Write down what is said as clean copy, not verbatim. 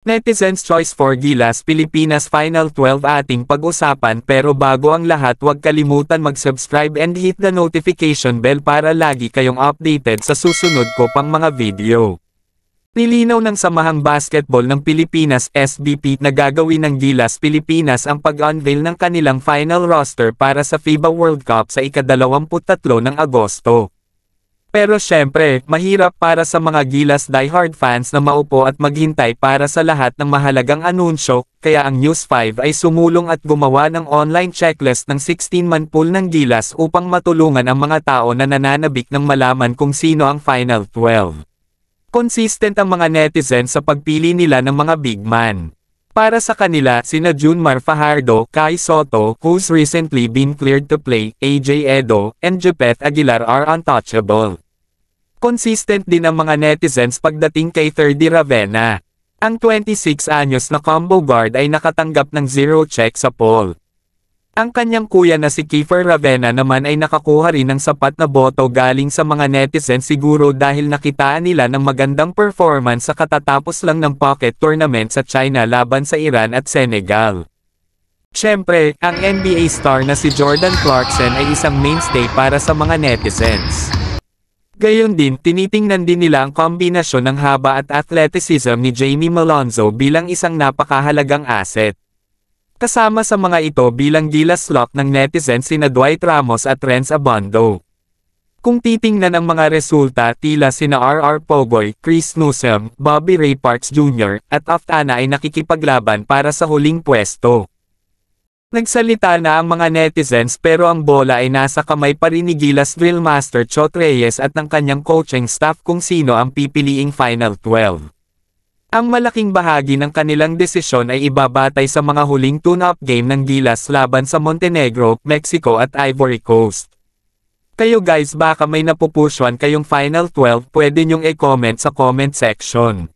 Netizens Choice for Gilas Pilipinas Final 12 ating pag-usapan, pero bago ang lahat huwag kalimutan mag-subscribe and hit the notification bell para lagi kayong updated sa susunod ko pang mga video. Nilinaw ng Samahang Basketball ng Pilipinas SBP na gagawin ng Gilas Pilipinas ang pag-unveil ng kanilang final roster para sa FIBA World Cup sa ika-23 ng Agosto. Pero syempre, mahirap para sa mga Gilas diehard fans na maupo at maghintay para sa lahat ng mahalagang anunsyo, kaya ang News 5 ay sumulong at gumawa ng online checklist ng 16-man pool ng Gilas upang matulungan ang mga tao na nananabik ng malaman kung sino ang Final 12. Consistent ang mga netizens sa pagpili nila ng mga big man. Para sa kanila, sina Junmar Fajardo, Kai Soto, who's recently been cleared to play, AJ Edo, and Jepeth Aguilar are untouchable. Consistent din ang mga netizens pagdating kay Thirdy Ravena. Ang 26 anyos na combo guard ay nakatanggap ng 0 check sa poll. Ang kanyang kuya na si Kiefer Ravena naman ay nakakuha rin ng sapat na boto galing sa mga netizens, siguro dahil nakitaan nila ng magandang performance sa katatapos lang ng pocket tournament sa China laban sa Iran at Senegal. Siyempre, ang NBA star na si Jordan Clarkson ay isang mainstay para sa mga netizens. Gayon din, tinitingnan din nila ang kombinasyon ng haba at athleticism ni Jamie Malonzo bilang isang napakahalagang asset. Kasama sa mga ito bilang Gilas lock ng netizens sina Dwight Ramos at Renz Abondo. Kung titingnan ang mga resulta, tila sina RR Pogoy, Chris Newsome, Bobby Ray Parks Jr., at Aftana ay nakikipaglaban para sa huling pwesto. Nagsalita na ang mga netizens pero ang bola ay nasa kamay pa rin ni Gilas Drill Master Chot Reyes at ng kanyang coaching staff kung sino ang pipiliing Final 12. Ang malaking bahagi ng kanilang desisyon ay ibabatay sa mga huling tune-up game ng Gilas laban sa Montenegro, Mexico at Ivory Coast. Kayo guys, baka may napupusuan kayong Final 12, pwede nyong i-comment sa comment section.